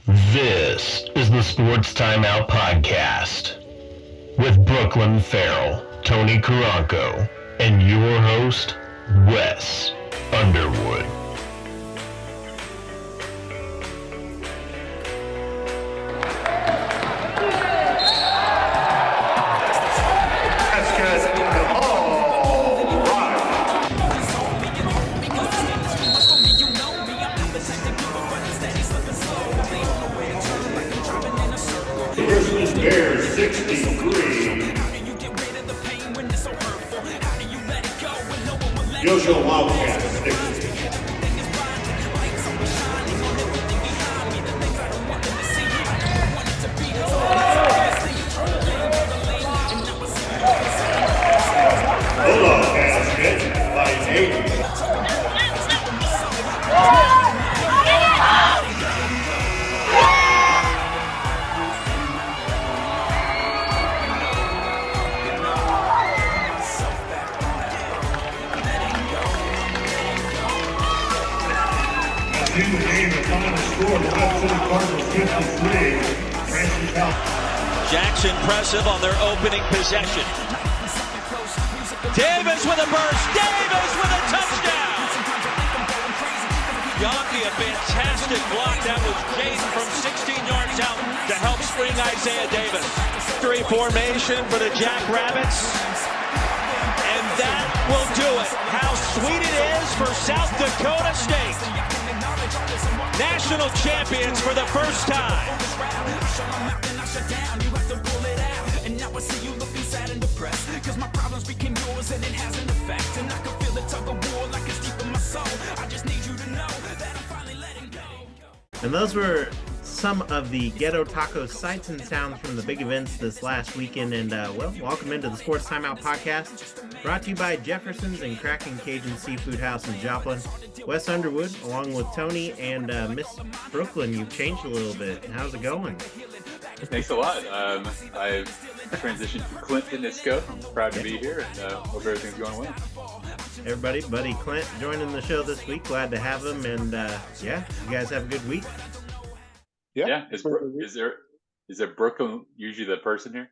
This is the Sports Timeout Podcast with Brooklyn Farrell, Tony Karanko, and your host, Wes Underwood. Bears 63. Joshua Wildcats 60. Bulldog has hit by 8. In the game, the final score, the West City Cardinals 53, Francis House. Jackson impressive on their opening possession. Davis with a burst. Davis with a touchdown. Yonke, a fantastic block. That was Jaden from 16 yards out to help spring Isaiah Davis. 3 formation for the Jackrabbits. And that will do it. How sweet it is for South Dakota State. National champions for the first time. And those were some of the Ghetto Taco sights and sounds from the big events this last weekend. And, welcome into the Sports Timeout Podcast, brought to you by Jefferson's and Krackin Cajun Seafood House in Joplin. Wes Underwood, along with Tony and Miss Brooklyn. You've changed a little bit. How's it going? Thanks a lot. I've transitioned to Clint Nisco. Proud to be here, and hope everything's going well. Everybody, buddy Clint joining the show this week. Glad to have him. And, you guys have a good week. Yeah. Is there Brooklyn usually the person here?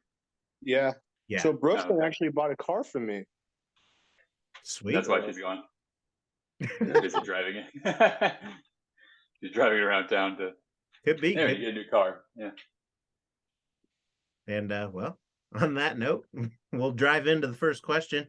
Yeah. So Brooklyn actually bought a car from me. Sweet. That's why she's gone. Busy driving it. She's driving around town to Could be. get a new car. Yeah. And on that note, we'll drive into the first question,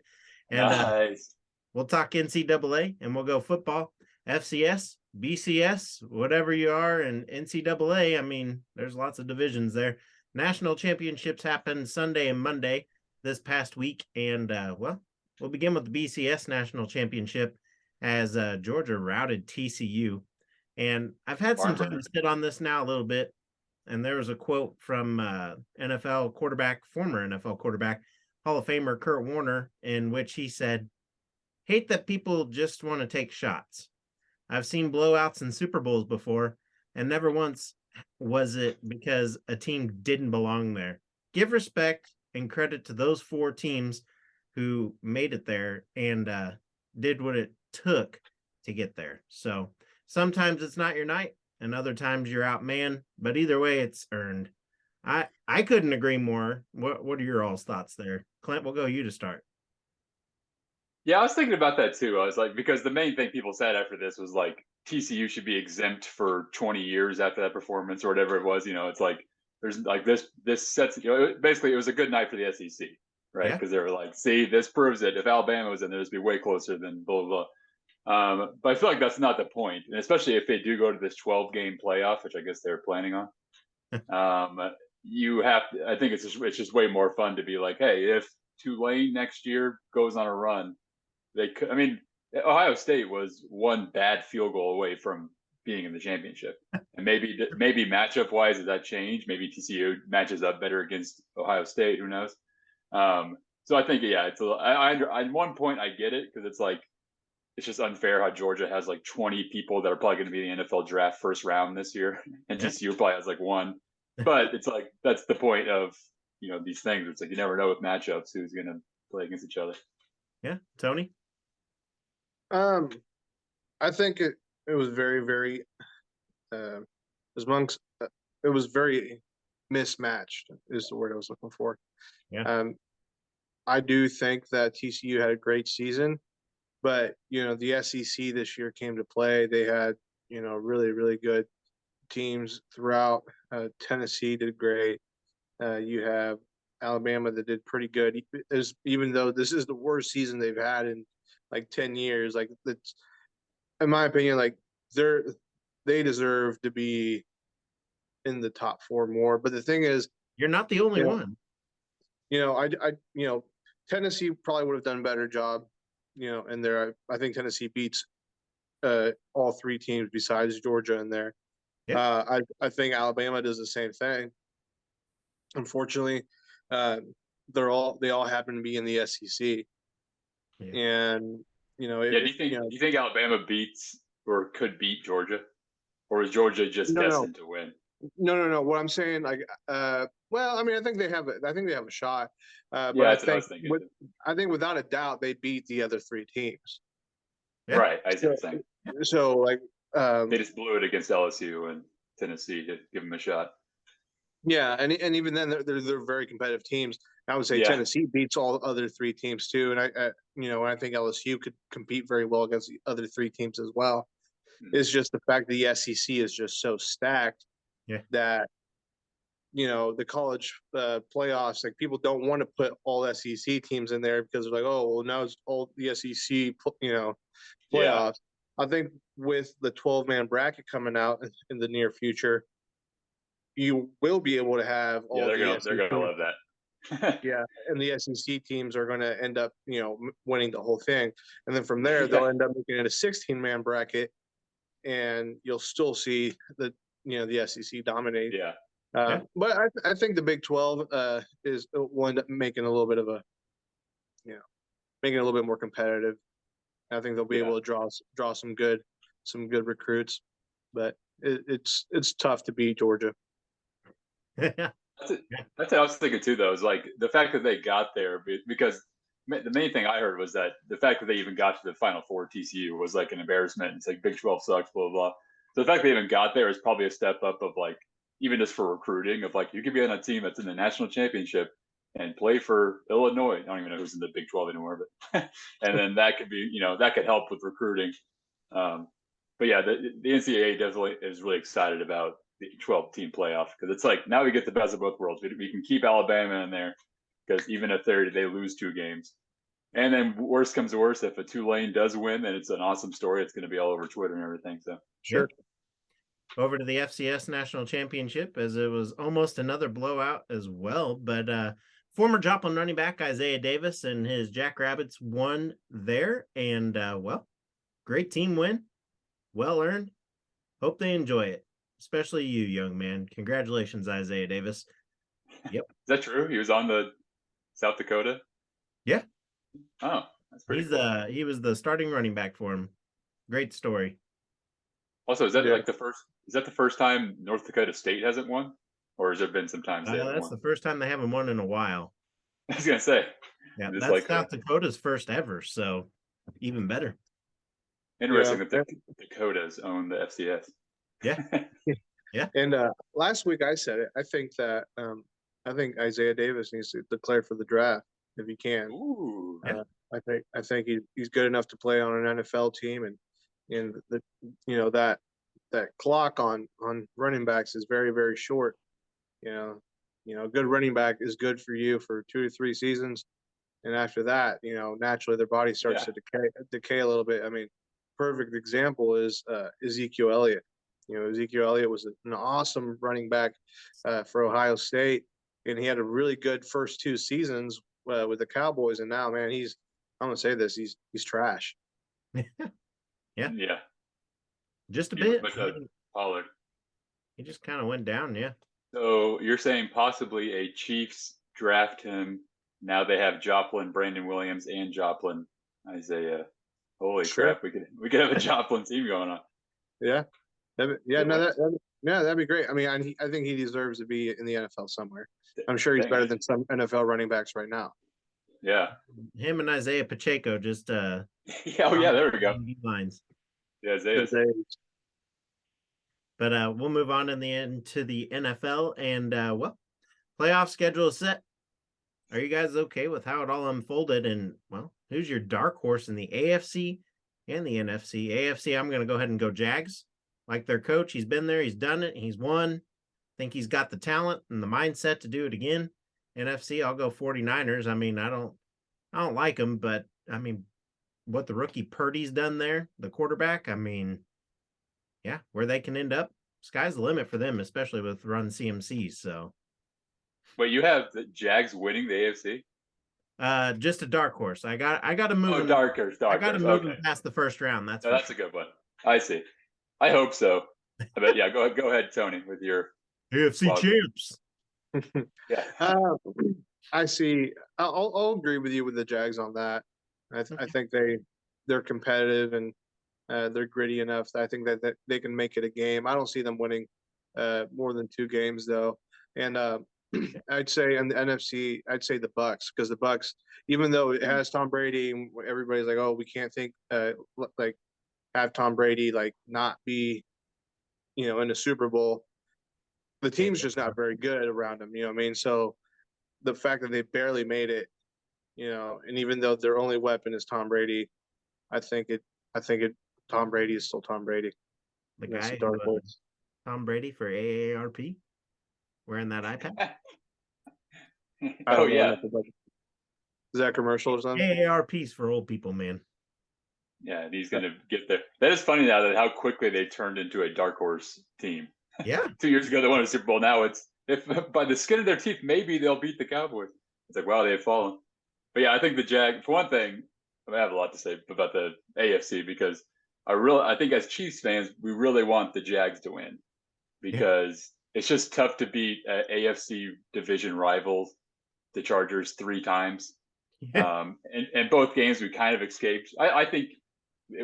and Nice. we'll talk NCAA, and we'll go football, FCS, BCS, whatever you are, and NCAA. I mean, there's lots of divisions there. National championships happened Sunday and Monday this past week, and we'll begin with the BCS national championship as Georgia routed TCU. And I've had some time to sit on this now a little bit, and there was a quote from former NFL quarterback, Hall of Famer Kurt Warner, in which he said, "Hate that people just want to take shots. I've seen blowouts in Super Bowls before, and never once was it because a team didn't belong there. Give respect and credit to those 4 teams who made it there and did what it took to get there. So sometimes it's not your night, and other times you're outmanned, but either way, it's earned." I couldn't agree more. What are your all's thoughts there? Clint, we'll go you to start. Yeah, I was thinking about that too. I was like, because the main thing people said after this was like TCU should be exempt for 20 years after that performance or whatever it was. It's like there's like this sets. Basically, it was a good night for the SEC, right? Because they were like, see, this proves it. If Alabama was in there, it'd be way closer than blah blah blah. But I feel like that's not the point, and especially if they do go to this 12-game playoff, which I guess they're planning on. You have to. I think it's just way more fun to be like, hey, if Tulane next year goes on a run. They could. I mean, Ohio State was one bad field goal away from being in the championship, and maybe matchup wise, does that change? Maybe TCU matches up better against Ohio State. Who knows? So I think it's at one point I get it because it's like it's just unfair how Georgia has like 20 people that are probably going to be in the NFL draft first round this year, and TCU probably has like 1. But it's like that's the point of these things. It's like you never know with matchups who's going to play against each other. Yeah, Tony. I think it was very, very it was very mismatched is the word I was looking for. Yeah. I do think that TCU had a great season, but the SEC this year came to play. They had really, really good teams throughout. Tennessee did great. You have Alabama that did pretty good, even though this is the worst season they've had in like 10 years. Like, that's, in my opinion, like they deserve to be in the top 4 more. But the thing is, You're not the only one. Tennessee probably would have done a better job, in there. I think Tennessee beats all 3 teams besides Georgia in there. Yeah. I think Alabama does the same thing. Unfortunately, they all happen to be in the SEC, and do you think Alabama beats or could beat Georgia, or is Georgia just destined to win? No. What I'm saying, like, well, I mean, I think they have a shot. But that's what I was thinking. I think without a doubt they beat the other 3 teams. Yeah. Right, I see what you're saying. So, like, they just blew it against LSU and Tennessee to give them a shot. Yeah, and even then, they're very competitive teams. I would say Tennessee beats all the other 3 teams too, and I think LSU could compete very well against the other 3 teams as well. Mm-hmm. It's just the fact that the SEC is just so stacked that the college playoffs, like, people don't want to put all SEC teams in there because they're like, oh, well, now it's all the SEC playoffs. Yeah. I think with the 12-man bracket coming out in the near future, you will be able to have all they're gonna love that. Yeah, and the SEC teams are going to end up, winning the whole thing, and then from there they'll end up making it a 16-man bracket, and you'll still see the SEC dominate. Yeah. But I think the Big 12 will end up making a little bit of a, making it a little bit more competitive. I think they'll be able to draw some good recruits, but it's tough to beat Georgia. That's what I was thinking too, though, is like the fact that they got there, because the main thing I heard was that the fact that they even got to the Final Four, TCU, was like an embarrassment. It's like Big 12 sucks, blah, blah, blah. So the fact they even got there is probably a step up of, like, even just for recruiting, of like, you could be on a team that's in the national championship and play for Illinois. I don't even know who's in the Big 12 anymore, but and then that could be, that could help with recruiting. But yeah, the NCAA definitely is really excited about the 12-team playoff, because it's like, now we get the best of both worlds. We can keep Alabama in there, because even if they lose 2 games, and then worst comes to worst, if a Tulane does win, then it's an awesome story. It's going to be all over Twitter and everything. So sure. Over to the FCS National Championship, as it was almost another blowout as well. But former Joplin running back Isaiah Davis and his Jackrabbits won there, and great team win, well earned. Hope they enjoy it. Especially you, young man. Congratulations, Isaiah Davis. Yep. Is that true? He was on the South Dakota? Yeah. Oh, that's pretty cool. He was the starting running back for him. Great story. Also, is that the first time North Dakota State hasn't won? Or has there been some times they haven't won? That's the first time they haven't won in a while. I was going to say. Yeah, that's South Dakota's first ever, so even better. Interesting that the Dakotas own the FCS. Yeah. Yeah. And last week I said it. I think that I think Isaiah Davis needs to declare for the draft if he can. Ooh. I think he's good enough to play on an NFL team, and that clock on running backs is very, very short. A good running back is good for you for 2 to 3 seasons, and after that, naturally their body starts to decay a little bit. I mean, perfect example is Ezekiel Elliott. Ezekiel Elliott was an awesome running back for Ohio State, and he had a really good first 2 seasons with the Cowboys, and now, man, I'm gonna say this, he's trash. Yeah. Just a He bit. Pollard. He just kind of went down, yeah. So you're saying possibly a Chiefs draft him. Now they have Joplin, Brandon Williams, and Joplin, Isaiah. Holy crap, we could have a Joplin team going on. Yeah. That'd be great. I mean, I think he deserves to be in the NFL somewhere. I'm sure he's better than some NFL running backs right now. Yeah. Him and Isaiah Pacheco just there we go. Lines. Yeah, Isaiah. But we'll move on in the end to the NFL, and well, playoff schedule is set. Are you guys okay with how it all unfolded? And well, who's your dark horse in the AFC and the NFC? AFC, I'm going to go ahead and go Jags. Like their coach, he's been there, he's done it, he's won. Think he's got the talent and the mindset to do it again. NFC, I'll go 49ers. I mean, I don't like them, but I mean, what the rookie Purdy's done there, the quarterback, I mean, yeah, where they can end up, sky's the limit for them, especially with run CMCs. So, but you have the Jags winning the AFC. Just a dark horse. I got to move. Oh, dark horse. I got to move them past the first round. That's a good one. I see. I hope so. But yeah, go ahead, Tony, with your AFC champs. Yeah. I see. I'll agree with you with the Jags on that. I think they're competitive and they're gritty enough. I think that they can make it a game. I don't see them winning more than 2 games though. And I'd say in the NFC, I'd say the Bucks, because the Bucks, even though it has Tom Brady, everybody's like, oh, we can't think like have Tom Brady like not be, in the Super Bowl. The team's just not very good around him. You know what I mean? So the fact that they barely made it, and even though their only weapon is Tom Brady, I think Tom Brady is still Tom Brady. The guy, Tom Brady for AARP, wearing that iPad. Oh yeah, is that commercial or something? AARP's for old people, man. Yeah, and he's gonna get there. That is funny now that how quickly they turned into a dark horse team. Yeah. 2 years ago they won a Super Bowl. Now it's if by the skin of their teeth, maybe they'll beat the Cowboys. It's like, wow, they've fallen. But yeah, I think the Jag, for one thing, I have a lot to say about the AFC because I think as Chiefs fans, we really want the Jags to win because it's just tough to beat AFC division rivals, the Chargers, 3 times. And both games we kind of escaped. I think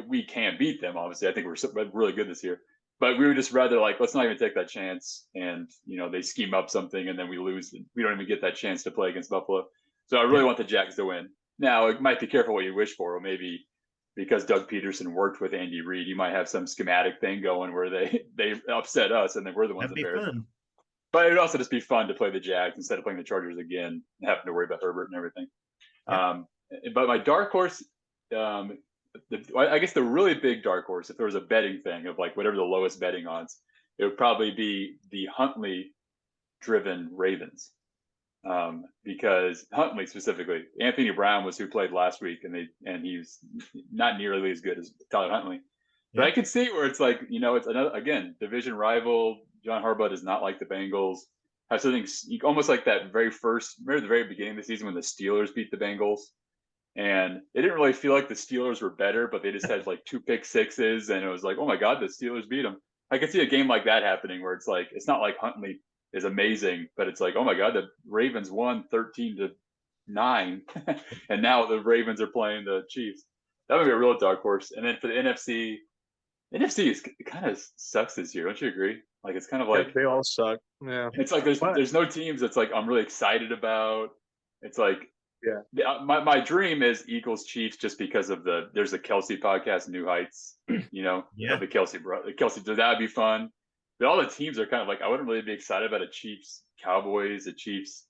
we can beat them, obviously. I think we're really good this year. But we would just rather let's not even take that chance. And, they scheme up something and then we lose. And we don't even get that chance to play against Buffalo. So I really want the Jags to win. Now, it might be careful what you wish for. Or maybe because Doug Peterson worked with Andy Reid, you might have some schematic thing going where they upset us and then we're the ones embarrassed. But it would also just be fun to play the Jags instead of playing the Chargers again and having to worry about Herbert and everything. Yeah. But my dark horse, I guess the really big dark horse, if there was a betting thing of whatever the lowest betting odds, it would probably be the Huntley-driven Ravens. Because Huntley specifically, Anthony Brown was who played last week, and he's not nearly as good as Tyler Huntley. But I can see where it's it's another, again, division rival. John Harbaugh does not like the Bengals. Have something almost like that remember the very beginning of the season when the Steelers beat the Bengals, and it didn't really feel like the Steelers were better, but they just had 2 pick sixes, and it was oh my God, the Steelers beat them. I could see a game like that happening where it's not like Huntley is amazing, but it's oh my God, the Ravens won 13-9, and now the Ravens are playing the Chiefs. That would be a real dark horse. And then for the NFC is kind of sucks this year. Don't you agree? It's kind of they all suck. Yeah, it's there's no teams that's I'm really excited about. It's my dream is Eagles Chiefs just because of there's the Kelsey podcast, New Heights. The Kelsey, that would be fun. But all the teams are kind of I wouldn't really be excited about a Chiefs Cowboys, a Chiefs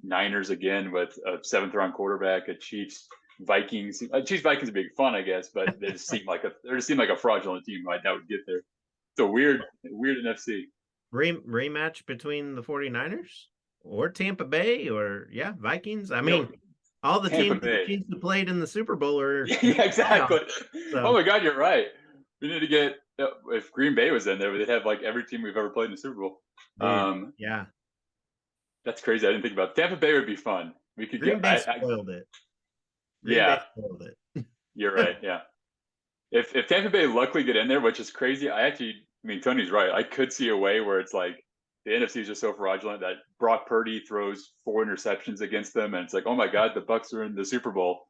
Niners again with a 7th round quarterback, a Chiefs Vikings. Chiefs Vikings would be fun, I guess, but they just seem like a fraudulent team. I doubt would get there. It's a weird NFC. Rematch between the 49ers or Tampa Bay or Vikings. I mean, all the teams that played in the Super Bowl are exactly. So. Oh my God, you're right. We need to get if Green Bay was in there, they'd have every team we've ever played in the Super Bowl. Yeah, that's crazy. I didn't think about it. Tampa Bay would be fun. We could Green Bay spoiled it. Green Bay spoiled it. You're right. Yeah. If Tampa Bay luckily get in there, which is crazy, Tony's right. I could see a way where it's the NFC is just so fraudulent that Brock Purdy throws 4 interceptions against them, and it's oh my God, the Bucs are in the Super Bowl,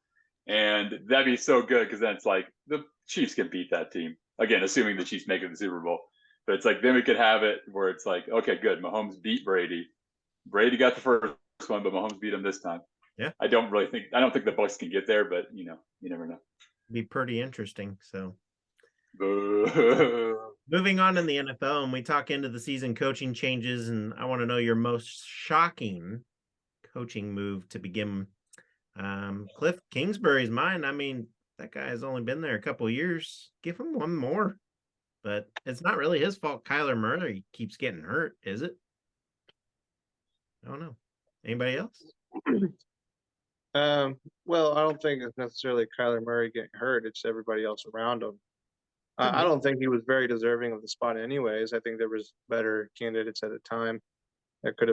and that'd be so good because then it's the Chiefs can beat that team again, assuming the Chiefs make it to the Super Bowl. But it's then we could have it where it's okay, good, Mahomes beat Brady. Brady got the first one, but Mahomes beat him this time. Yeah, I don't think the Bucs can get there, but you never know. Be pretty interesting. So Moving on in the NFL, and we talk into the season coaching changes, and I want to know your most shocking coaching move to begin. Cliff Kingsbury's mine. I mean, that guy has only been there a couple years. Give him one more. But it's not really his fault Kyler Murray keeps getting hurt, is it? I don't know. Anybody else? Well, I don't think it's necessarily Kyler Murray getting hurt. It's everybody else around him. I don't think he was very deserving of the spot anyways. I think there was better candidates at the time that could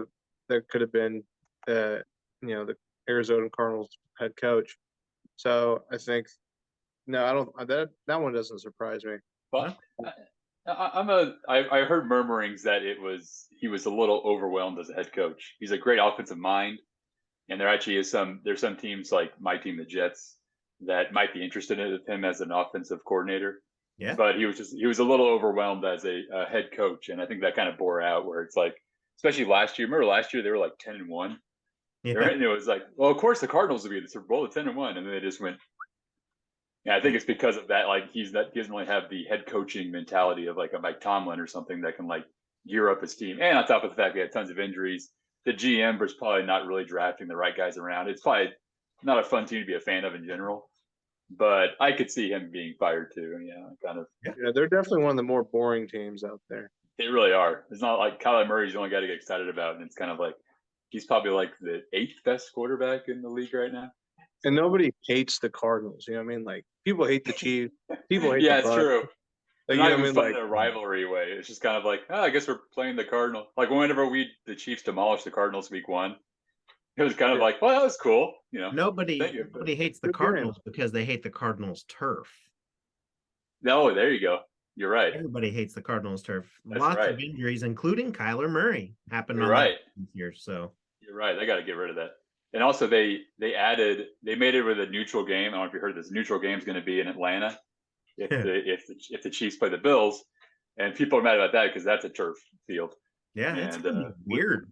have been the Arizona Cardinals head coach. So I think I don't that one doesn't surprise me. But I heard murmurings that he was a little overwhelmed as a head coach. He's a great offensive mind, and there's some teams like my team, the Jets, that might be interested in him as an offensive coordinator. Yeah. But he was a little overwhelmed as a head coach, and I think that kind of bore out. Where it's like, especially last year. Remember last year they were like 10-1. Yeah. Right? And it was like, well, of course the Cardinals would be in the Super Bowl at 10-1, and then they just went. Yeah, I think it's because of that. Like he doesn't really have the head coaching mentality of like a Mike Tomlin or something that can like gear up his team. And on top of the fact we had tons of injuries, the GM was probably not really drafting the right guys around. It's probably not a fun team to be a fan of in general. But I could see him being fired too. Yeah, kind of. Yeah, they're definitely one of the more boring teams out there. They really are. It's not like Kyler Murray's the only guy to get excited about, and it's kind of like he's probably like the 8th best quarterback in the league right now. And nobody hates the Cardinals. You know what I mean? Like people hate the Chiefs. People hate yeah, the it's Bucs. true. Like, Not you know even what I mean? fun Like in a rivalry way. It's just kind of like, I guess we're playing the Cardinals. Like whenever the Chiefs demolished the Cardinals week 1, it was kind of like, well, that was cool. You know, Nobody hates the Cardinals because they hate the Cardinals turf. No, there you go. You're right. Everybody hates the Cardinals turf. That's Lots right. of injuries, including Kyler Murray, happened You're on right. that year. So You're right. They got to get rid of that. And also, they made it with a neutral game. I don't know if you heard this. Neutral game is going to be in Atlanta if the Chiefs play the Bills, and people are mad about that because that's a turf field. Yeah, it's weird.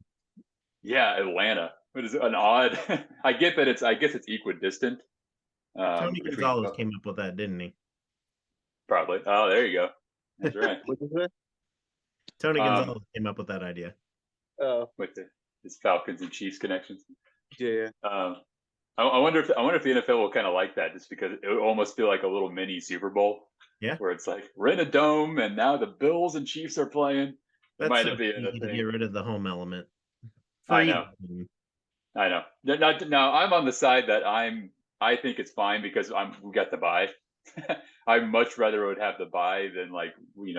Yeah, Atlanta. What is an odd? I get that I guess it's equidistant. Tony Gonzalez came up with that, didn't he? Probably. Oh, there you go. That's right. what is it? Tony Gonzalez came up with that idea. With his Falcons and Chiefs connections. Yeah. I wonder if the NFL will kind of like that, just because it would almost feel like a little mini Super Bowl. Yeah. Where it's like we're in a dome and now the Bills and Chiefs are playing. That's might so be easy to get rid of the home element. I know. Now I'm on the side that I think it's fine because we got the bye. I'd much rather would have the bye than like we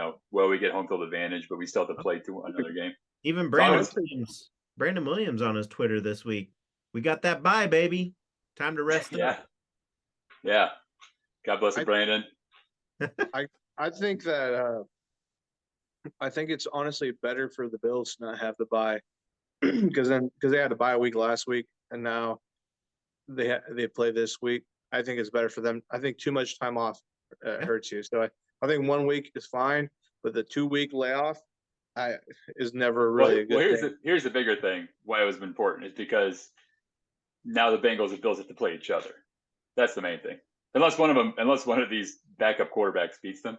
get home field advantage, but we still have to play to another game. Even Brandon Williams on his Twitter this week. We got that bye, baby. Time to rest up. Yeah. God bless you, Brandon. I think that I think it's honestly better for the Bills to not have the bye because they had a bye week last week and now they play this week. I think it's better for them. I think too much time off hurts you. So I think 1 week is fine, but the 2-week layoff is never really a good thing. Here's the bigger thing why it was important is because now the Bengals and Bills have to play each other. That's the main thing. Unless one of these backup quarterbacks beats them.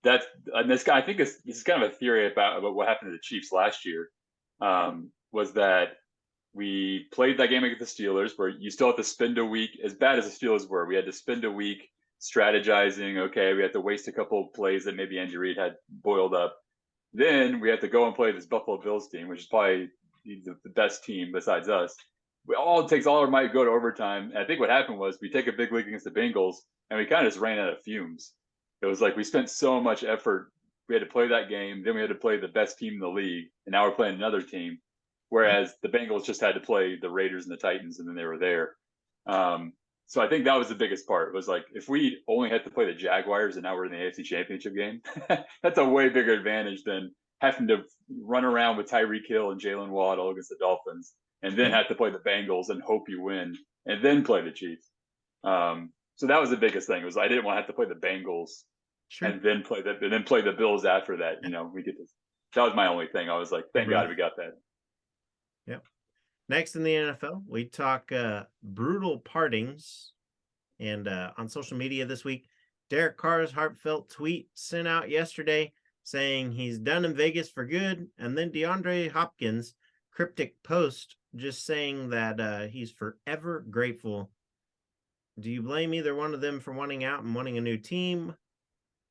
And this guy, I think this is kind of a theory about what happened to the Chiefs last year. Was that we played that game against the Steelers where you still have to spend a week, as bad as the Steelers were, we had to spend a week strategizing. Okay, we had to waste a couple of plays that maybe Andy Reid had boiled up. Then we have to go and play this Buffalo Bills team, which is probably the best team besides us. It takes all our might to go to overtime. And I think what happened was we take a big lead against the Bengals and we kind of just ran out of fumes. It was like we spent so much effort. We had to play that game. Then we had to play the best team in the league. And now we're playing another team. Whereas the Bengals just had to play the Raiders and the Titans and then they were there. So I think that was the biggest part. It was like, if we only had to play the Jaguars and now we're in the AFC Championship game, that's a way bigger advantage than having to run around with Tyreek Hill and Jalen Waddle against the Dolphins and then have to play the Bengals and hope you win and then play the Chiefs. So that was the biggest thing. It was I didn't want to have to play the Bengals and then play the Bills after that. We get this. That was my only thing. I was like, thank God we got that. Yep. Next in the NFL, we talk brutal partings. And on social media this week, Derek Carr's heartfelt tweet sent out yesterday saying he's done in Vegas for good. And then DeAndre Hopkins' cryptic post just saying that he's forever grateful. Do you blame either one of them for wanting out and wanting a new team?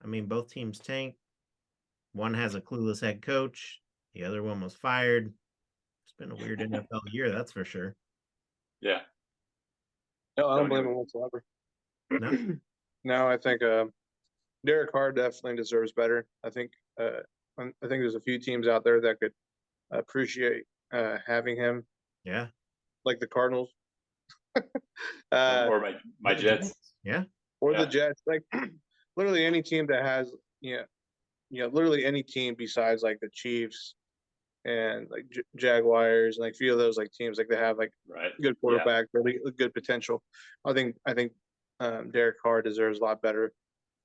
I mean, both teams tanked. One has a clueless head coach. The other one was fired. It's been a weird NFL year, that's for sure. Yeah. No, I don't blame him whatsoever. No? No, I think Derek Carr definitely deserves better. I think there's a few teams out there that could appreciate having him, Yeah. like the Cardinals. Or my Jets. Yeah. Or Yeah. the Jets. Like literally any team that has literally any team besides like the Chiefs and like Jaguars and like a few of those like teams, like they have like Right. good quarterback, really good potential. I think Derek Carr deserves a lot better,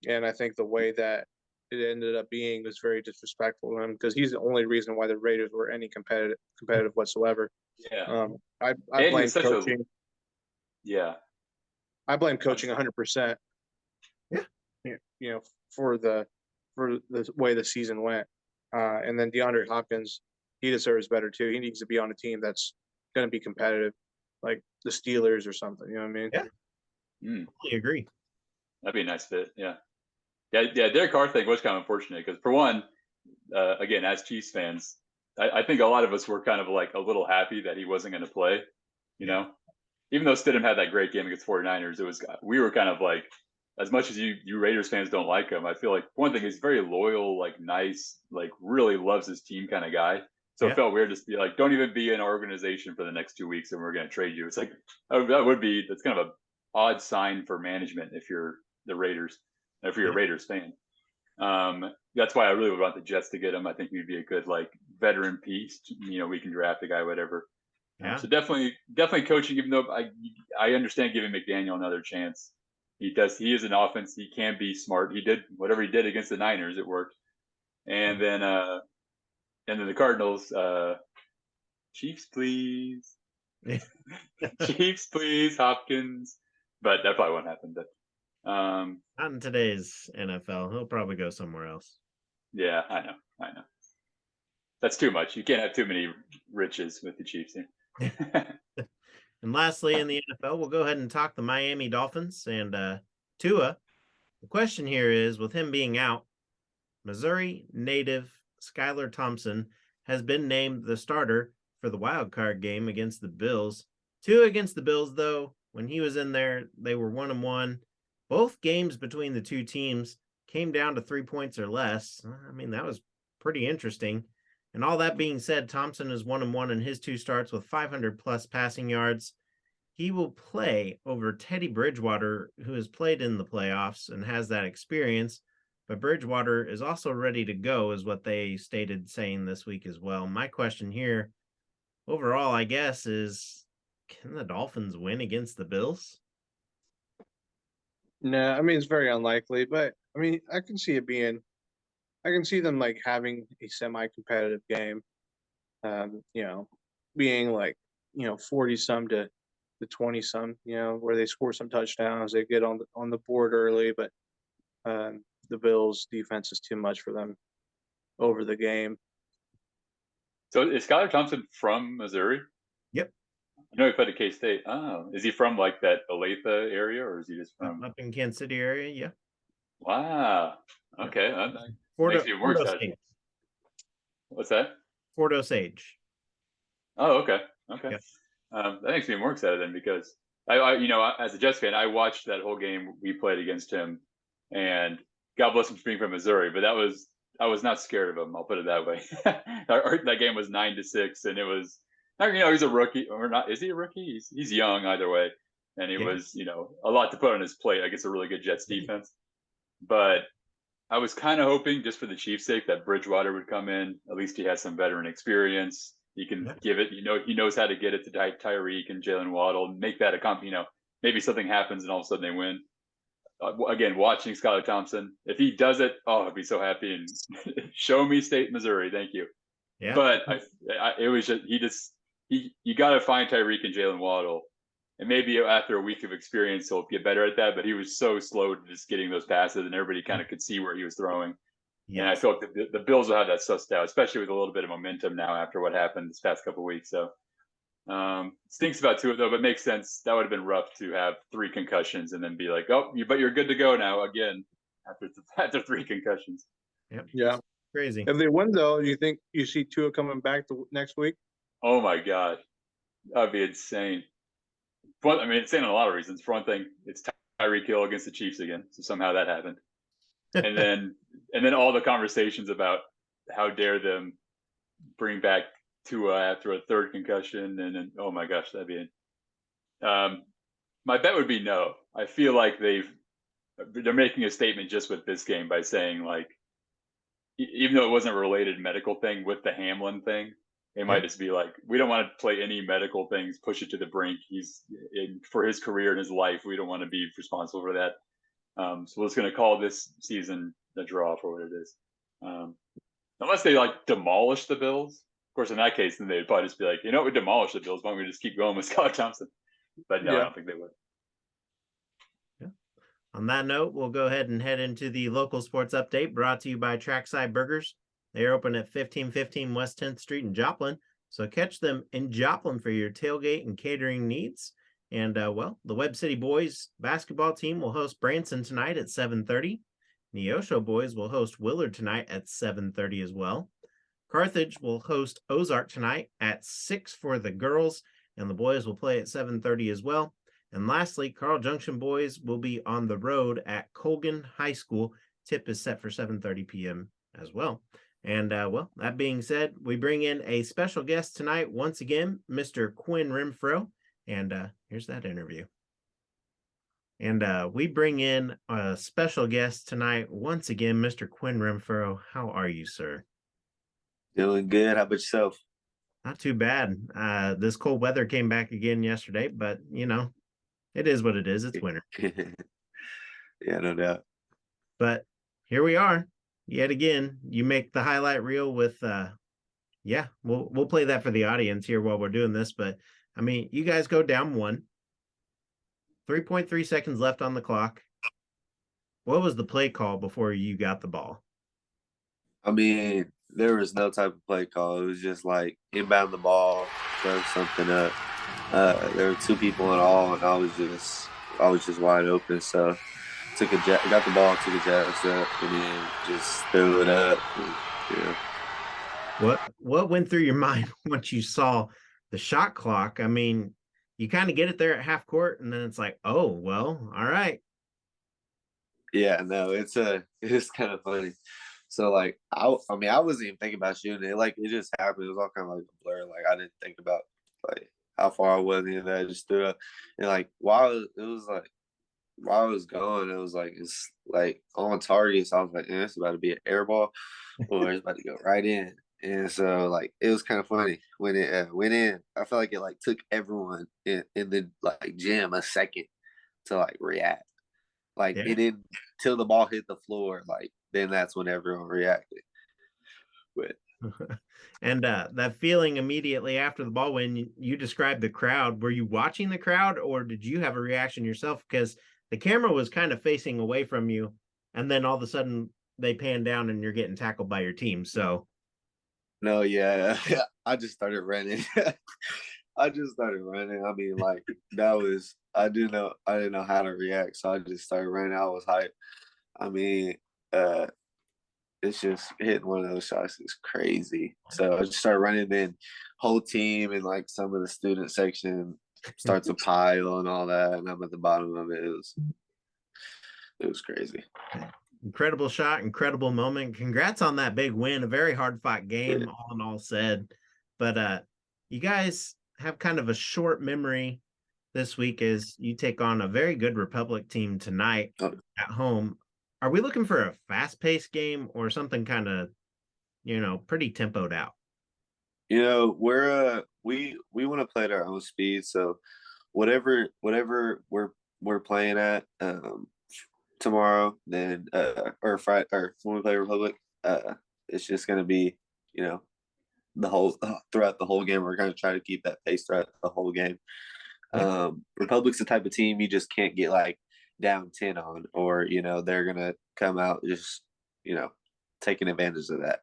and I think the way that it ended up being was very disrespectful to him because he's the only reason why the Raiders were any competitive whatsoever. Yeah. I And blame he's such coaching. Yeah. I blame coaching 100%. Yeah. For the way the season went, and then DeAndre Hopkins, he deserves better too. He needs to be on a team that's going to be competitive, like the Steelers or something. You know what I mean? Yeah. Mm. Agree. That'd be a nice fit. Yeah. Derek Carr thing was kind of unfortunate because, for one, again, as Chiefs fans, I think a lot of us were kind of like a little happy that he wasn't going to play. You know, even though Stidham had that great game against 49ers, we were kind of like, as much as you Raiders fans don't like him, I feel like one thing, he's very loyal, like nice, like really loves his team kind of guy. So it felt weird to be like, don't even be in our organization for the next 2 weeks and we're going to trade you. It's like, that's kind of an odd sign for management if you're the Raiders, if you're a Raiders fan. That's why I really would want the Jets to get him. I think he'd be a good like veteran piece. We can draft a guy, whatever. Yeah. So definitely coaching, even though I understand giving McDaniel another chance. He is an offense. He can be smart. He did whatever he did against the Niners. It worked. And then the Cardinals, Chiefs, please. Chiefs, please, Hopkins. But that probably won't happen. But not in today's NFL. He'll probably go somewhere else. Yeah, I know. That's too much. You can't have too many riches with the Chiefs here. And lastly, in the NFL, we'll go ahead and talk the Miami Dolphins and Tua. The question here is, with him being out, Missouri native Skylar Thompson has been named the starter for the wild card game against the Bills. Tua against the Bills, though, when he was in there, they were 1-1. Both games between the two teams came down to 3 points or less. I mean, that was pretty interesting. And all that being said, Thompson is 1-1 in his two starts with 500+ passing yards. He will play over Teddy Bridgewater, who has played in the playoffs and has that experience. But Bridgewater is also ready to go, is what they stated saying this week as well. My question here, overall, I guess, is can the Dolphins win against the Bills? No, I mean, it's very unlikely, but I mean, I can see them like having a semi-competitive game, being like, 40-some to 20-some, where they score some touchdowns, they get on the board early, but the Bills' defense is too much for them over the game. So is Skylar Thompson from Missouri? Yep. I know he played at K-State. Oh, is he from like that Olathe area, or is he just from up in Kansas City area? Yeah. Wow. Okay. That makes me more excited. What's that? Fort Osage. Oh, okay. Yeah. That makes me more excited then, because I as a Jets fan, I watched that whole game we played against him, and God bless him for being from Missouri, but I was not scared of him. I'll put it that way. That game was 9-6, and it was, he's a rookie or not? Is he a rookie? He's young either way, and it was a lot to put on his plate against a really good Jets defense. But I was kind of hoping, just for the Chiefs' sake, that Bridgewater would come in. At least he has some veteran experience. He can give it. He knows how to get it to Tyreek and Jalen Waddle. Make that maybe something happens and all of a sudden they win. Again, watching Skylar Thompson, if he does it, I'd be so happy. And show me State, Missouri, thank you. Yeah. But it was just you got to find Tyreek and Jalen Waddle, And maybe after a week of experience, he'll get better at that. But he was so slow to just getting those passes, and everybody kind of could see where he was throwing. And I feel like the Bills will have that sussed out, especially with a little bit of momentum now after what happened this past couple of weeks. So stinks about Tua though, but makes sense. That would have been rough to have 3 concussions and then be like, oh, but you're good to go now again after 3 concussions. Yep. Yeah. Crazy. If they win, though, you think you see Tua coming back next week? Oh my God, that'd be insane. I mean, insane on a lot of reasons. For one thing, it's Tyreek Hill against the Chiefs again, so somehow that happened. And then all the conversations about how dare them bring back Tua after a 3rd concussion, and then oh my gosh, that'd be. My bet would be no. I feel like they're making a statement just with this game by saying, like, even though it wasn't a related medical thing with the Hamlin thing, they might just be like, we don't want to play any medical things, push it to the brink. He's for his career and his life. We don't want to be responsible for that. So we're just going to call this season a draw for what it is. Unless they like demolish the Bills. Of course, in that case, then they'd probably just be like, you know, we demolished the Bills. Why don't we just keep going with Scott Thompson? But no, I don't think they would. On that note, we'll go ahead and head into the local sports update brought to you by Trackside Burgers. They are open at 1515 West 10th Street in Joplin. So catch them in Joplin for your tailgate and catering needs. And, the Webb City boys basketball team will host Branson tonight at 7:30. Neosho boys will host Willard tonight at 7:30 as well. Carthage will host Ozark tonight at 6 for the girls, and the boys will play at 7:30 as well. And lastly, Carl Junction boys will be on the road at Colgan High School. Tip is set for 7:30 p.m. as well. And, that being said, we bring in a special guest tonight, once again, Mr. Quin Renfro. And here's that interview. And we bring in a special guest tonight, once again, Mr. Quin Renfro. How are you, sir? Doing good. How about yourself? Not too bad. This cold weather came back again yesterday, but, it is what it is. It's winter. Yeah, no doubt. But here we are. Yet again, you make the highlight reel with, we'll play that for the audience here while we're doing this. But, I mean, you guys go down 1. 3.3 seconds left on the clock. What was the play call before you got the ball? I mean, there was no type of play call. It was just like inbound the ball, throw something up. There were 2 people in all, and I was just wide open. So got the ball, took a jab step, and then just threw it up. What went through your mind once you saw the shot clock? I mean, you kind of get it there at half court, and then it's like, oh, well, all right. Yeah, no, it's kind of funny. So like, I wasn't even thinking about shooting it. Like, it just happened. It was all kind of like a blur. Like, I didn't think about like how far I was in that. I just threw up, and like while I was going, it's like on target. So I was like, it's about to be an air ball, or it's about to go right in. And so like it was kind of funny when it went in. I felt like it like took everyone in the like gym a second to like react. Like it didn't till the ball hit the floor. Like then that's when everyone reacted. But and that feeling immediately after the ball, when you described the crowd, were you watching the crowd or did you have a reaction yourself? Because the camera was kind of facing away from you, and then all of a sudden they pan down and you're getting tackled by your team. So. No, yeah, I just started running. I I mean, like I didn't know how to react, so I just started running. I was hyped. I mean, it's just hitting one of those shots is crazy. So I just started running. Then whole team and like some of the student section starts a pile and all that, and I'm at the bottom of it. It was crazy. Incredible shot, incredible moment. Congrats on that big win. A very hard-fought game, all in all said. But you guys have kind of a short memory this week as you take on a very good Republic team tonight at home. Are we looking for a fast-paced game or something kind of, pretty tempoed out? We're we want to play at our own speed. So whatever we're playing at tomorrow, then or Friday, or when we play Republic, it's just gonna be the whole throughout the whole game. We're gonna try to keep that pace throughout the whole game. Republic's the type of team you just can't get like down 10 on, or they're gonna come out just taking advantage of that.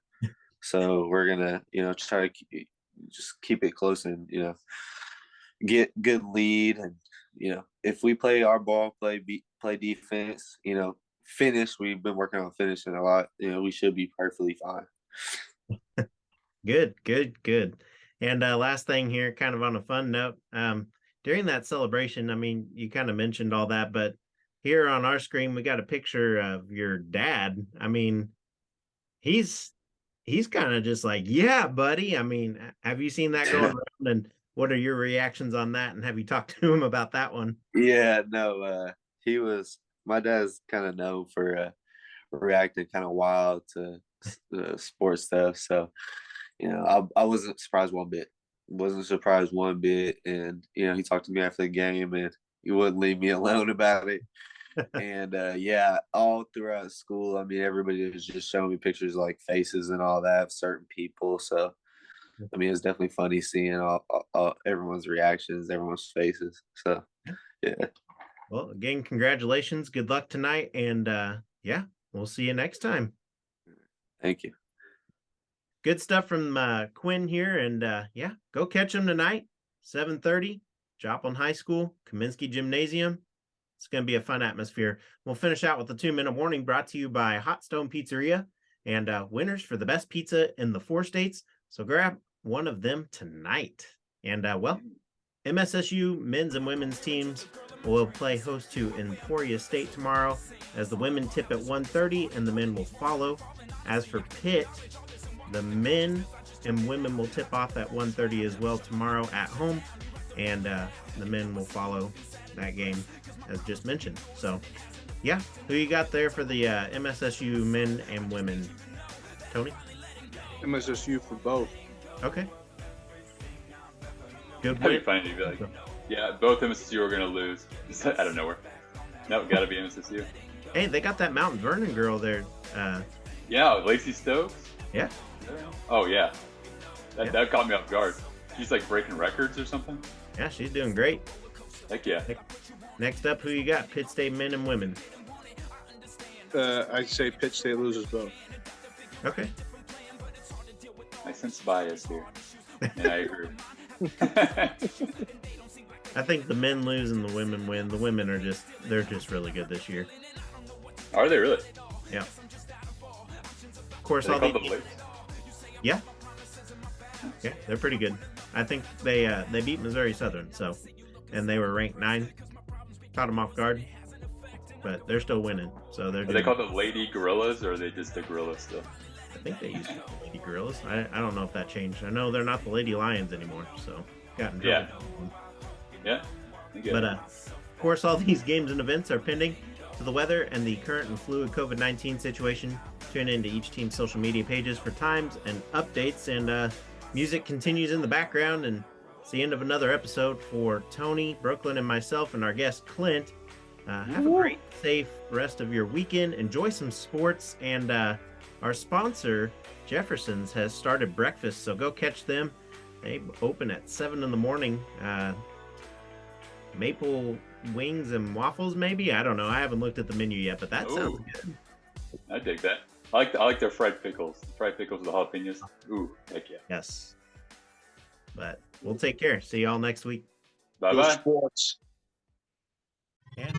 So we're gonna try to keep it close and get good lead, and if we play our ball, play defense, finish. We've been working on finishing a lot. We should be perfectly fine. Good. And last thing here, kind of on a fun note, during that celebration, I mean, you kind of mentioned all that, but here on our screen, we got a picture of your dad. I mean, he's kind of just like, yeah, buddy. I mean, have you seen that going around, and what are your reactions on that? And have you talked to him about that one? Yeah, no, my dad's kind of known for reacting kind of wild to sports stuff. So, I wasn't surprised one bit. And, he talked to me after the game, and he wouldn't leave me alone about it. And all throughout school, I mean, everybody was just showing me pictures like faces and all that of certain people. So, I mean, it's definitely funny seeing all everyone's reactions, everyone's faces. So, yeah. Well, again, congratulations. Good luck tonight. And we'll see you next time. Thank you. Good stuff from Quinn here. And go catch him tonight, 7:30, Joplin High School, Kaminsky Gymnasium. It's going to be a fun atmosphere. We'll finish out with a 2-minute warning brought to you by Hot Stone Pizzeria and winners for the best pizza in the 4 states. So grab one of them tonight. And MSSU men's and women's teams will play host to Emporia State tomorrow, as the women tip at 1:30 and the men will follow. As for Pitt, the men and women will tip off at 1:30 as well tomorrow at home, and the men will follow that game as just mentioned. So, who you got there for the MSSU men and women, Tony? MSSU for both. Okay. Good. That'd be funny to be like, yeah, both MSSU are going to lose out of nowhere. No, got to be MSSU. Hey, they got that Mount Vernon girl there. Yeah, Lacey Stokes. Yeah. Oh yeah, that caught me off guard. She's like breaking records or something. Yeah, she's doing great. Heck yeah. Next up, who you got? Pitt State men and women. I'd say Pitt State loses both. Okay. I sense bias here, and I agree. I think the men lose and the women win. The women they're just really good this year. Are they really? Yeah. Of course, Are they called the Blades? Yeah, they're pretty good. I think they beat Missouri Southern, and they were ranked 9. Caught them off guard, but they're still winning. So Are they called the Lady Gorillas, or are they just the Gorillas still? I think they used to be the Lady Gorillas. I don't know if that changed. I know they're not the Lady Lions anymore, so got in trouble. Yeah. But of course, all these games and events are pending to the weather and the current and fluid COVID-19 situation. Tune into each team's social media pages for times and updates, and music continues in the background. And it's the end of another episode for Tony, Brooklyn, and myself, and our guest Clint. Have a great, safe rest of your weekend. Enjoy some sports, and our sponsor, Jefferson's, has started breakfast, so go catch them. They open at 7 in the morning. Maple wings and waffles, maybe? I don't know. I haven't looked at the menu yet, but that sounds good. I dig that. I like their fried pickles. Fried pickles with the jalapenos. Ooh, heck yeah. Yes. But we'll take care. See y'all next week. Bye-bye. Sports. And